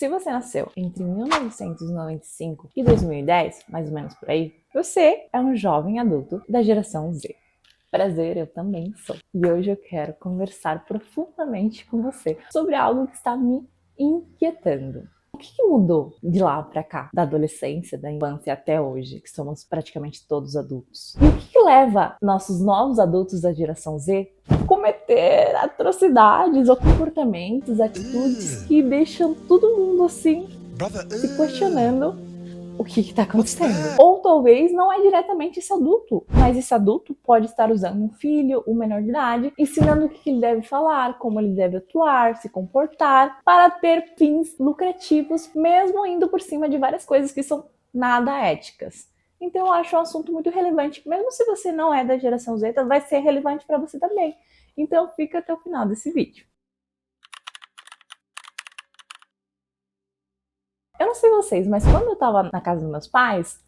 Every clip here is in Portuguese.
Se você nasceu entre 1995 e 2010, mais ou menos por aí, você é um jovem adulto da geração Z. Prazer, eu também sou. E hoje eu quero conversar profundamente com você sobre algo que está me inquietando. O que mudou de lá pra cá, da adolescência, da infância até hoje, que somos praticamente todos adultos? E o que leva nossos novos adultos da geração Z a cometer atrocidades ou comportamentos, atitudes que deixam todo mundo assim se questionando o que está acontecendo? Ou talvez não é diretamente esse adulto, mas esse adulto pode estar usando um filho, um menor de idade, ensinando o que ele deve falar, como ele deve atuar, se comportar, para ter fins lucrativos, mesmo indo por cima de várias coisas que são nada éticas. Então eu acho um assunto muito relevante, mesmo se você não é da geração Z, vai ser relevante para você também. Então fica até o final desse vídeo. Eu não sei vocês, mas quando eu tava na casa dos meus pais,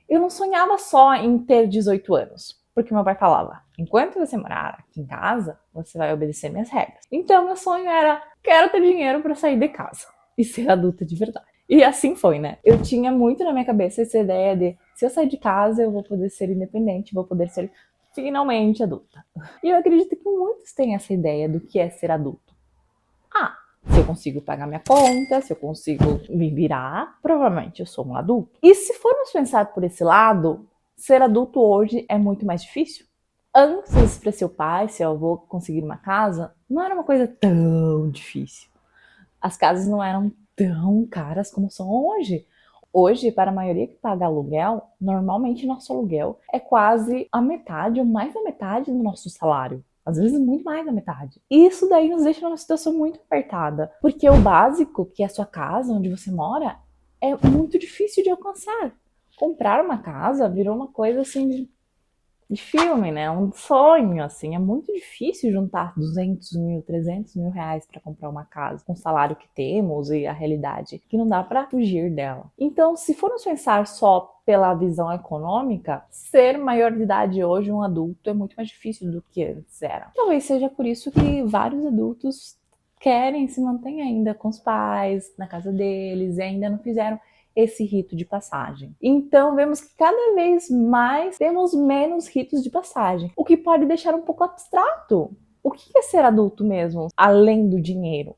eu não sonhava só em ter 18 anos. Porque meu pai falava, enquanto você morar aqui em casa, você vai obedecer minhas regras. Então meu sonho era, quero ter dinheiro para sair de casa e ser adulta de verdade. E assim foi, né? Eu tinha muito na minha cabeça essa ideia de, se eu sair de casa, eu vou poder ser independente, vou poder ser finalmente adulta. E eu acredito que muitos têm essa ideia do que é ser adulto. Se eu consigo pagar minha conta, se eu consigo me virar, provavelmente eu sou um adulto. E se formos pensar por esse lado, ser adulto hoje é muito mais difícil? Antes, para seu pai, seu avô conseguir uma casa, não era uma coisa tão difícil. As casas não eram tão caras como são hoje. Hoje, para a maioria que paga aluguel, normalmente nosso aluguel é quase a metade ou mais da metade do nosso salário. Às vezes muito mais da metade. E isso daí nos deixa numa situação muito apertada. Porque o básico, que é a sua casa, onde você mora, é muito difícil de alcançar. Comprar uma casa virou uma coisa assim de filme, né? Um sonho, assim. É muito difícil juntar 200 mil, 300 mil reais para comprar uma casa com o salário que temos e a realidade, que não dá para fugir dela. Então, se formos pensar só pela visão econômica, ser maior de idade hoje, um adulto, é muito mais difícil do que antes era. Talvez seja por isso que vários adultos querem se manter ainda com os pais, na casa deles, e ainda não fizeram esse rito de passagem. Então vemos que cada vez mais temos menos ritos de passagem, o que pode deixar um pouco abstrato. O que é ser adulto mesmo, além do dinheiro?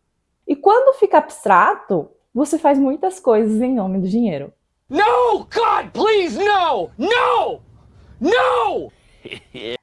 E quando fica abstrato, você faz muitas coisas em nome do dinheiro. No, God, please, no! No! No!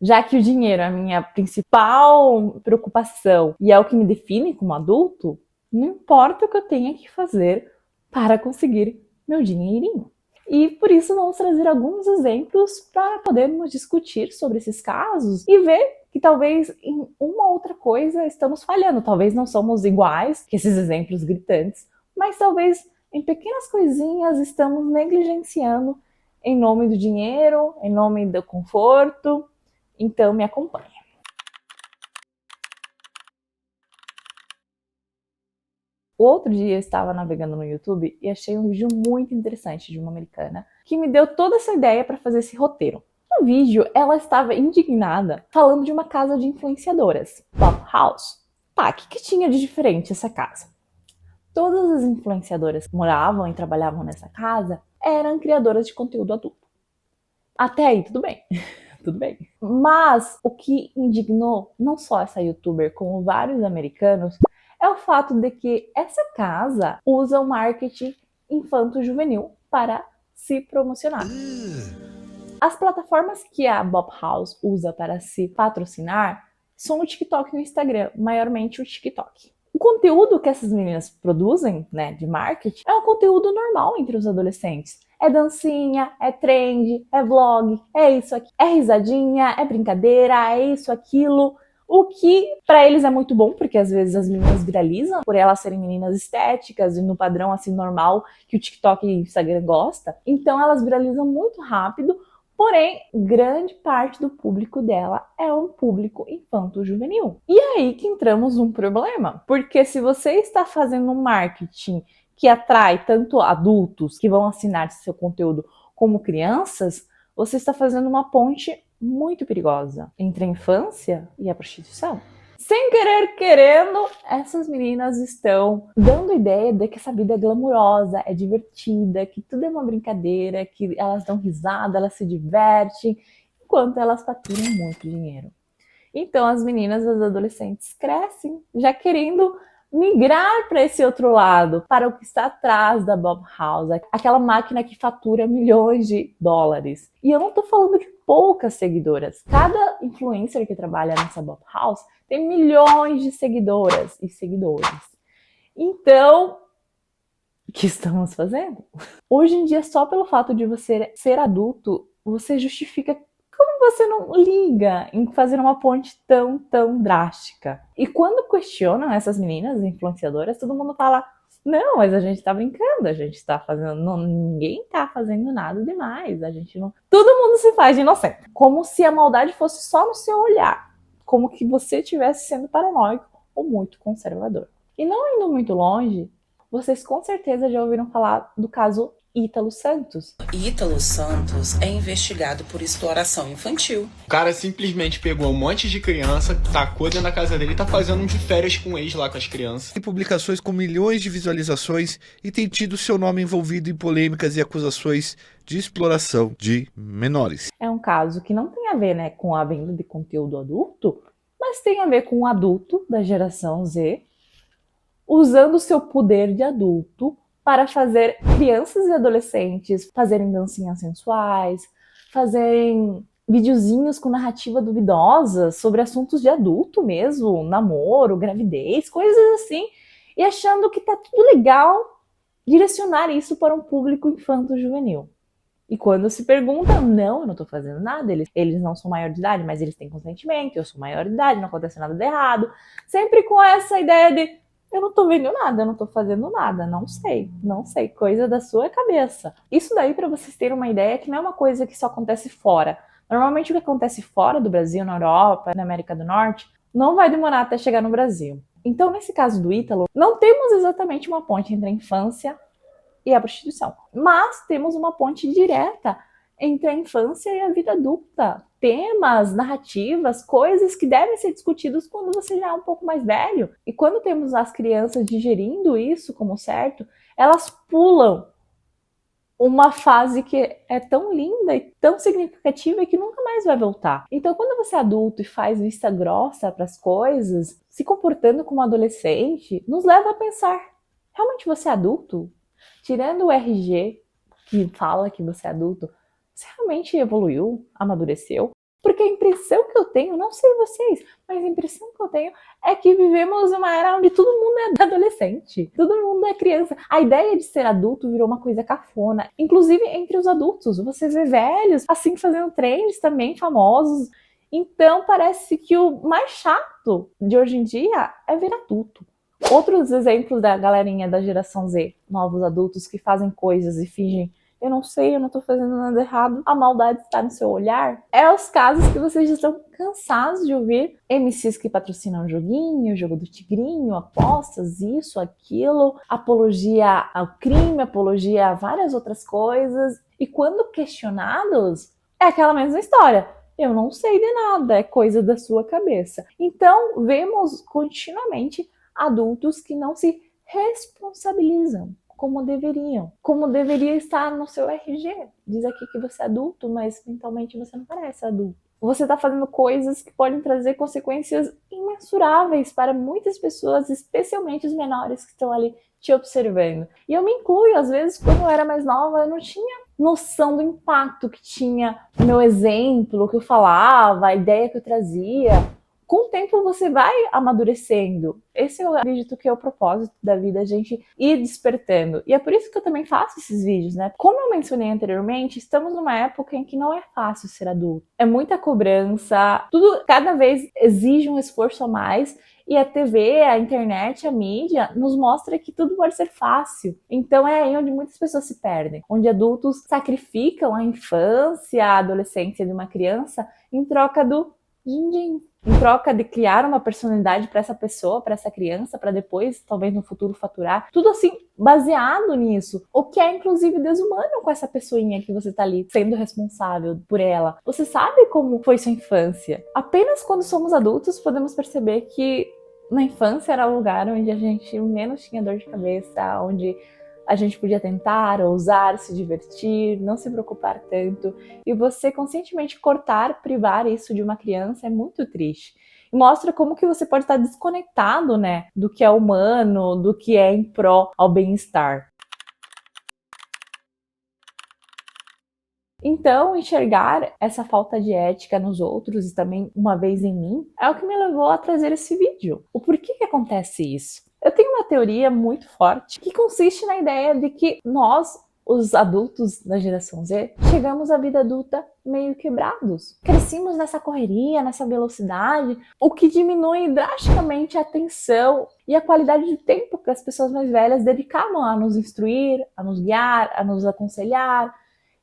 Já que o dinheiro é a minha principal preocupação e é o que me define como adulto, não importa o que eu tenha que fazer para conseguir meu dinheirinho. E por isso vamos trazer alguns exemplos para podermos discutir sobre esses casos e ver que talvez em uma outra coisa estamos falhando. Talvez não somos iguais que esses exemplos gritantes, mas talvez em pequenas coisinhas estamos negligenciando em nome do dinheiro, em nome do conforto. Então me acompanhe. O outro dia eu estava navegando no YouTube e achei um vídeo muito interessante de uma americana que me deu toda essa ideia para fazer esse roteiro. No vídeo, ela estava indignada falando de uma casa de influenciadoras, Pop House. Tá, o que tinha de diferente essa casa? Todas as influenciadoras que moravam e trabalhavam nessa casa eram criadoras de conteúdo adulto. Até aí, tudo bem. Tudo bem. Mas o que indignou não só essa youtuber, como vários americanos, é o fato de que essa casa usa o marketing infanto-juvenil para se promocionar. As plataformas que a Bob House usa para se patrocinar são o TikTok e o Instagram, maiormente o TikTok. O conteúdo que essas meninas produzem, né, de marketing, é um conteúdo normal entre os adolescentes. É dancinha, é trend, é vlog, é isso aqui, é risadinha, é brincadeira, é isso, aquilo. O que para eles é muito bom, porque às vezes as meninas viralizam por elas serem meninas estéticas e no padrão assim normal que o TikTok e o Instagram gosta. Então elas viralizam muito rápido, porém grande parte do público dela é um público infanto-juvenil. E aí que entramos num problema, porque se você está fazendo um marketing que atrai tanto adultos que vão assinar seu conteúdo como crianças, você está fazendo uma ponte muito perigosa entre a infância e a prostituição. Sem querer, querendo, essas meninas estão dando a ideia de que essa vida é glamurosa, é divertida, que tudo é uma brincadeira, que elas dão risada, elas se divertem, enquanto elas faturam muito dinheiro. Então as meninas, as adolescentes crescem já querendo migrar para esse outro lado, para o que está atrás da Bob House, aquela máquina que fatura milhões de dólares. E eu não estou falando de poucas seguidoras. Cada influencer que trabalha nessa Bob House tem milhões de seguidoras e seguidores. Então, o que estamos fazendo? Hoje em dia, só pelo fato de você ser adulto, você justifica como você não liga em fazer uma ponte tão drástica. E quando questionam essas meninas influenciadoras, todo mundo fala: não, mas a gente tá brincando, a gente tá fazendo. Não, ninguém tá fazendo nada demais. A gente não. Todo mundo se faz de inocente. Como se a maldade fosse só no seu olhar. Como que você estivesse sendo paranoico ou muito conservador. E não indo muito longe, vocês com certeza já ouviram falar do caso Ítalo Santos. Ítalo Santos é investigado por exploração infantil. O cara simplesmente pegou um monte de criança, tacou dentro da casa dele e tá fazendo um de férias com o ex lá com as crianças. Tem publicações com milhões de visualizações e tem tido seu nome envolvido em polêmicas e acusações de exploração de menores. É um caso que não tem a ver, né, com a venda de conteúdo adulto, mas tem a ver com um adulto da geração Z usando o seu poder de adulto para fazer crianças e adolescentes fazerem dancinhas sensuais, fazerem videozinhos com narrativa duvidosa sobre assuntos de adulto mesmo, namoro, gravidez, coisas assim, e achando que tá tudo legal direcionar isso para um público infanto-juvenil. E quando se pergunta, não, eu não tô fazendo nada, eles não são maior de idade, mas eles têm consentimento, eu sou maior de idade, não acontece nada de errado, sempre com essa ideia de eu não tô vendo nada, eu não tô fazendo nada, não sei, coisa da sua cabeça. Isso daí, para vocês terem uma ideia, que não é uma coisa que só acontece fora. Normalmente o que acontece fora do Brasil, na Europa, na América do Norte, não vai demorar até chegar no Brasil. Então, nesse caso do Ítalo, não temos exatamente uma ponte entre a infância e a prostituição, mas temos uma ponte direta entre a infância e a vida adulta. Temas, narrativas, coisas que devem ser discutidas quando você já é um pouco mais velho. E quando temos as crianças digerindo isso como certo, elas pulam uma fase que é tão linda e tão significativa e que nunca mais vai voltar. Então, quando você é adulto e faz vista grossa para as coisas, se comportando como adolescente, nos leva a pensar: realmente você é adulto? Tirando o RG, que fala que você é adulto, você realmente evoluiu, amadureceu? Porque a impressão que eu tenho, não sei vocês, mas a impressão que eu tenho é que vivemos uma era onde todo mundo é adolescente, todo mundo é criança. A ideia de ser adulto virou uma coisa cafona, inclusive entre os adultos. Você vê velhos assim fazendo trends também famosos. Então parece que o mais chato de hoje em dia é ver adulto. Outros exemplos da galerinha da geração Z, novos adultos que fazem coisas e fingem: eu não sei, eu não tô fazendo nada errado, a maldade está no seu olhar. É os casos que vocês já estão cansados de ouvir. MCs que patrocinam joguinho, jogo do tigrinho, apostas, isso, aquilo, apologia ao crime, apologia a várias outras coisas. E quando questionados, é aquela mesma história: eu não sei de nada, é coisa da sua cabeça. Então, vemos continuamente adultos que não se responsabilizam como deveriam, como deveria estar no seu RG. Diz aqui que você é adulto, mas mentalmente você não parece adulto. Você está fazendo coisas que podem trazer consequências imensuráveis para muitas pessoas, especialmente os menores que estão ali te observando. E eu me incluo, às vezes, quando eu era mais nova, eu não tinha noção do impacto que tinha o meu exemplo, o que eu falava, a ideia que eu trazia. Com o tempo você vai amadurecendo. Esse eu acredito que é o propósito da vida, a gente ir despertando. E é por isso que eu também faço esses vídeos, né? Como eu mencionei anteriormente, estamos numa época em que não é fácil ser adulto. É muita cobrança, tudo cada vez exige um esforço a mais. E a TV, a internet, a mídia nos mostra que tudo pode ser fácil. Então é aí onde muitas pessoas se perdem. Onde adultos sacrificam a infância, a adolescência de uma criança em troca do Din-din. Em troca de criar uma personalidade para essa pessoa, para essa criança, para depois, talvez no futuro, faturar. Tudo assim, baseado nisso. O que é, inclusive, desumano com essa pessoinha que você tá ali, sendo responsável por ela. Você sabe como foi sua infância. Apenas quando somos adultos podemos perceber que na infância era o lugar onde a gente menos tinha dor de cabeça, onde a gente podia tentar, ousar, se divertir, não se preocupar tanto. E você conscientemente cortar, privar isso de uma criança é muito triste. E mostra como que você pode estar desconectado, né, do que é humano, do que é em pró ao bem-estar. Então, enxergar essa falta de ética nos outros e também uma vez em mim é o que me levou a trazer esse vídeo. O porquê que acontece isso? Eu tenho uma teoria muito forte que consiste na ideia de que nós, os adultos da geração Z, chegamos à vida adulta meio quebrados. Crescimos nessa correria, nessa velocidade, o que diminui drasticamente a atenção e a qualidade de tempo que as pessoas mais velhas dedicavam a nos instruir, a nos guiar, a nos aconselhar.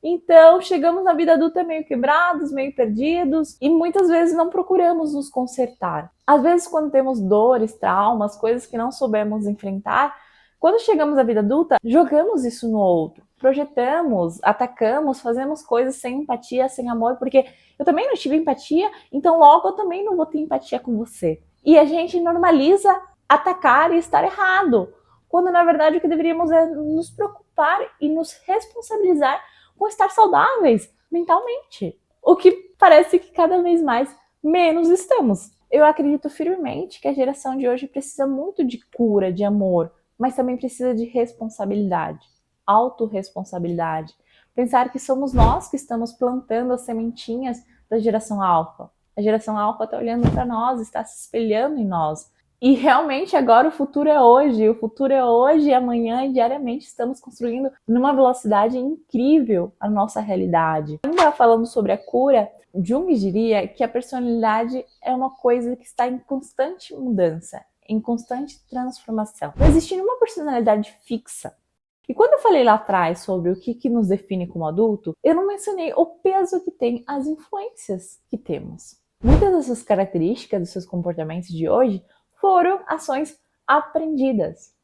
Então, chegamos na vida adulta meio quebrados, meio perdidos e muitas vezes não procuramos nos consertar. Às vezes, quando temos dores, traumas, coisas que não soubemos enfrentar, quando chegamos à vida adulta, jogamos isso no outro. Projetamos, atacamos, fazemos coisas sem empatia, sem amor, porque eu também não tive empatia, então logo eu também não vou ter empatia com você. E a gente normaliza atacar e estar errado, quando na verdade o que deveríamos é nos preocupar e nos responsabilizar com estar saudáveis mentalmente. O que parece que cada vez mais menos estamos. Eu acredito firmemente que a geração de hoje precisa muito de cura, de amor, mas também precisa de responsabilidade, autorresponsabilidade. Pensar que somos nós que estamos plantando as sementinhas da geração alfa. A geração alfa está olhando para nós, está se espelhando em nós. E realmente agora o futuro é hoje e amanhã e diariamente estamos construindo numa velocidade incrível a nossa realidade. Ainda falando sobre a cura, Jung diria que a personalidade é uma coisa que está em constante mudança, em constante transformação. Não existe nenhuma personalidade fixa. E quando eu falei lá atrás sobre o que nos define como adulto, eu não mencionei o peso que tem as influências que temos. Muitas dessas características dos seus comportamentos de hoje foram ações aprendidas.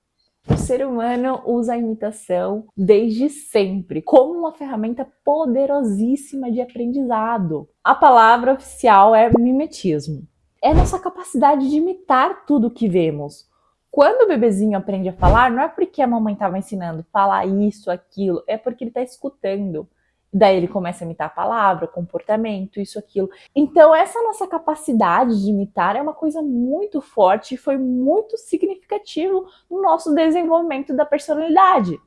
O ser humano usa a imitação desde sempre, como uma ferramenta poderosíssima de aprendizado. A palavra oficial é mimetismo. É nossa capacidade de imitar tudo que vemos. Quando o bebezinho aprende a falar, não é porque a mamãe estava ensinando a falar isso, aquilo, é porque ele está escutando. Daí ele começa a imitar a palavra, o comportamento, isso, aquilo. Então essa nossa capacidade de imitar é uma coisa muito forte e foi muito significativo no nosso desenvolvimento da personalidade.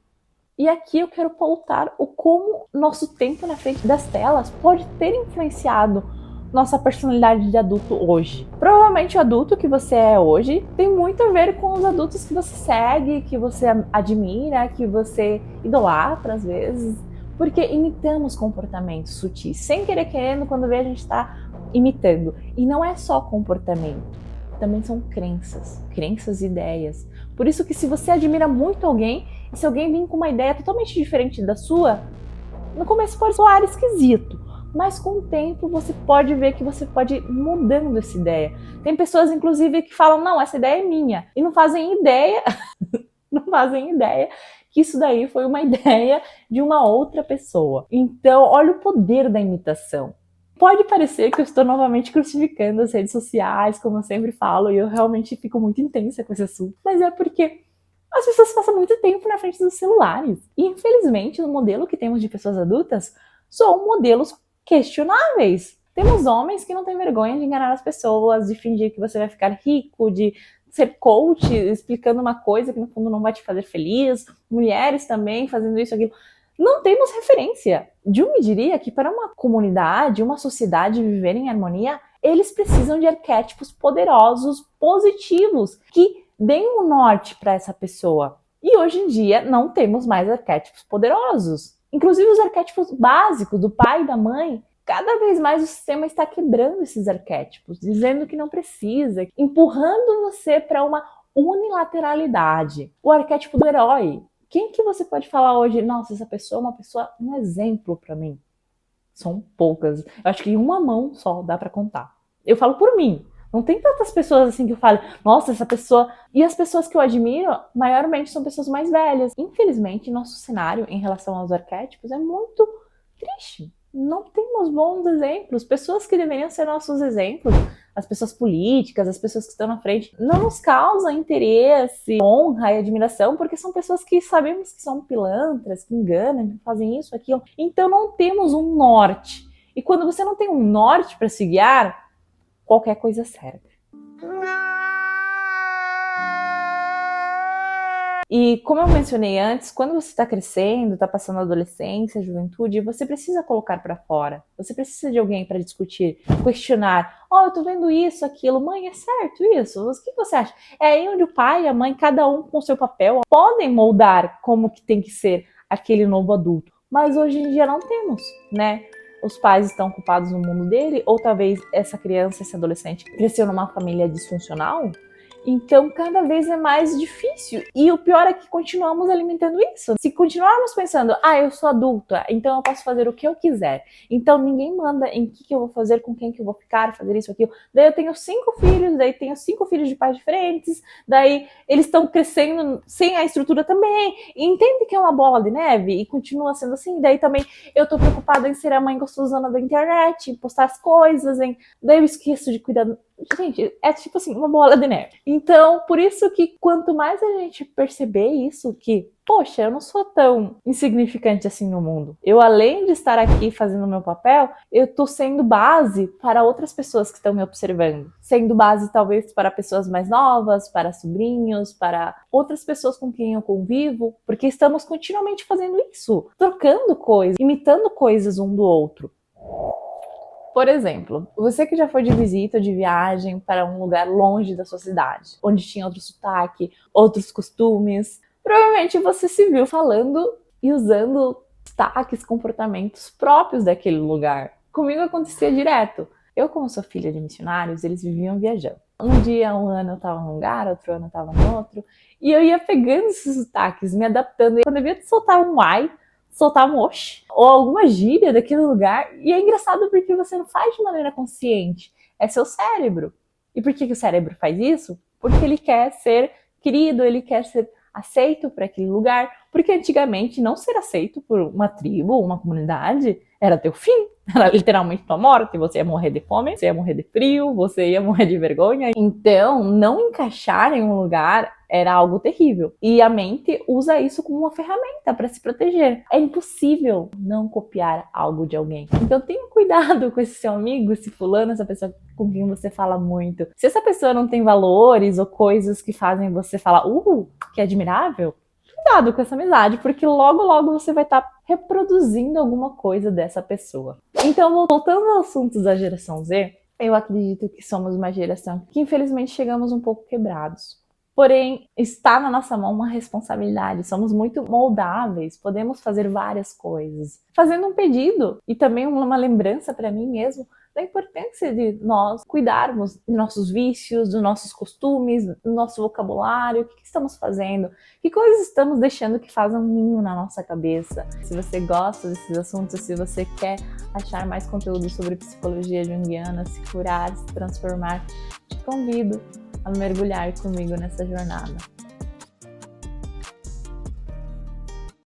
E aqui eu quero pautar o como nosso tempo na frente das telas pode ter influenciado nossa personalidade de adulto hoje. Provavelmente o adulto que você é hoje tem muito a ver com os adultos que você segue, que você admira, que você idolatra às vezes. Porque imitamos comportamentos sutis, sem querer querendo, quando vê a gente está imitando. E não é só comportamento, também são crenças e ideias. Por isso que se você admira muito alguém, e se alguém vir com uma ideia totalmente diferente da sua, no começo pode soar esquisito, mas com o tempo você pode ver que você pode ir mudando essa ideia. Tem pessoas, inclusive, que falam, não, essa ideia é minha, e não fazem ideia, que isso daí foi uma ideia de uma outra pessoa. Então, olha o poder da imitação. Pode parecer que eu estou novamente crucificando as redes sociais, como eu sempre falo, e eu realmente fico muito intensa com esse assunto, mas é porque as pessoas passam muito tempo na frente dos celulares. E, infelizmente, o modelo que temos de pessoas adultas são modelos questionáveis. Temos homens que não têm vergonha de enganar as pessoas, de fingir que você vai ficar rico, de ser coach, explicando uma coisa que no fundo não vai te fazer feliz, mulheres também fazendo isso, aquilo. Não temos referência. Jung diria que para uma comunidade, uma sociedade viver em harmonia, eles precisam de arquétipos poderosos, positivos, que deem um norte para essa pessoa. E hoje em dia não temos mais arquétipos poderosos. Inclusive os arquétipos básicos do pai e da mãe, cada vez mais o sistema está quebrando esses arquétipos, dizendo que não precisa, empurrando você para uma unilateralidade. O arquétipo do herói. Quem que você pode falar hoje, nossa, essa pessoa é uma pessoa, um exemplo para mim? São poucas. Eu acho que em uma mão só dá para contar. Eu falo por mim. Não tem tantas pessoas assim que eu falo, nossa, essa pessoa... E as pessoas que eu admiro, maiormente são pessoas mais velhas. Infelizmente, nosso cenário em relação aos arquétipos é muito triste. Não temos bons exemplos. Pessoas que deveriam ser nossos exemplos, as pessoas políticas, as pessoas que estão na frente, não nos causam interesse, honra e admiração, porque são pessoas que sabemos que são pilantras, que enganam, que fazem isso, aquilo. Então não temos um norte. E quando você não tem um norte para se guiar, qualquer coisa serve. E como eu mencionei antes, quando você está crescendo, está passando a adolescência, a juventude, você precisa colocar para fora. Você precisa de alguém para discutir, questionar. Eu tô vendo isso, aquilo. Mãe, é certo isso? O que você acha? É aí onde o pai e a mãe, cada um com o seu papel, podem moldar como que tem que ser aquele novo adulto. Mas hoje em dia não temos, né? Os pais estão ocupados no mundo dele, ou talvez essa criança, esse adolescente, cresceu numa família disfuncional. Então, cada vez é mais difícil. E o pior é que continuamos alimentando isso. Se continuarmos pensando, eu sou adulta, então eu posso fazer o que eu quiser. Então, ninguém manda em que eu vou fazer, com quem que eu vou ficar, fazer isso, aquilo. Daí eu tenho 5 filhos, daí tenho 5 filhos de pais diferentes, daí eles estão crescendo sem a estrutura também. E entende que é uma bola de neve e continua sendo assim. Daí também eu tô preocupada em ser a mãe gostosona da internet, postar as coisas, daí eu esqueço de cuidar... Gente, é tipo assim, uma bola de neve. Então, por isso que quanto mais a gente perceber isso, que, poxa, eu não sou tão insignificante assim no mundo. Eu, além de estar aqui fazendo o meu papel, eu tô sendo base para outras pessoas que estão me observando. Sendo base, talvez, para pessoas mais novas, para sobrinhos, para outras pessoas com quem eu convivo, porque estamos continuamente fazendo isso, trocando coisas, imitando coisas um do outro. Por exemplo, você que já foi de visita ou de viagem para um lugar longe da sua cidade, onde tinha outro sotaque, outros costumes, provavelmente você se viu falando e usando sotaques, comportamentos próprios daquele lugar. Comigo acontecia direto. Eu, como sou filha de missionários, eles viviam viajando. Um dia, um ano eu estava num lugar, outro ano eu estava no outro, e eu ia pegando esses sotaques, me adaptando. E quando eu via soltar um ai, soltar um oxi, ou alguma gíria daquele lugar. E é engraçado porque você não faz de maneira consciente. É seu cérebro. E por que o cérebro faz isso? Porque ele quer ser querido, ele quer ser aceito para aquele lugar. Porque antigamente não ser aceito por uma tribo, uma comunidade, era teu fim. Era literalmente tua morte. Você ia morrer de fome, você ia morrer de frio, você ia morrer de vergonha. Então, não encaixar em um lugar era algo terrível. E a mente usa isso como uma ferramenta para se proteger. É impossível não copiar algo de alguém. Então tenha cuidado com esse seu amigo, esse fulano, essa pessoa com quem você fala muito. Se essa pessoa não tem valores ou coisas que fazem você falar, que admirável, cuidado com essa amizade, porque logo, logo você vai estar reproduzindo alguma coisa dessa pessoa. Então, voltando aos assuntos da geração Z, eu acredito que somos uma geração que infelizmente chegamos um pouco quebrados. Porém, está na nossa mão uma responsabilidade, somos muito moldáveis, podemos fazer várias coisas. Fazendo um pedido e também uma lembrança para mim mesmo da importância de nós cuidarmos dos nossos vícios, dos nossos costumes, do nosso vocabulário, o que estamos fazendo, que coisas estamos deixando que fazem um ninho na nossa cabeça. Se você gosta desses assuntos, se você quer achar mais conteúdo sobre psicologia junguiana, se curar, se transformar, te convido a mergulhar comigo nessa jornada.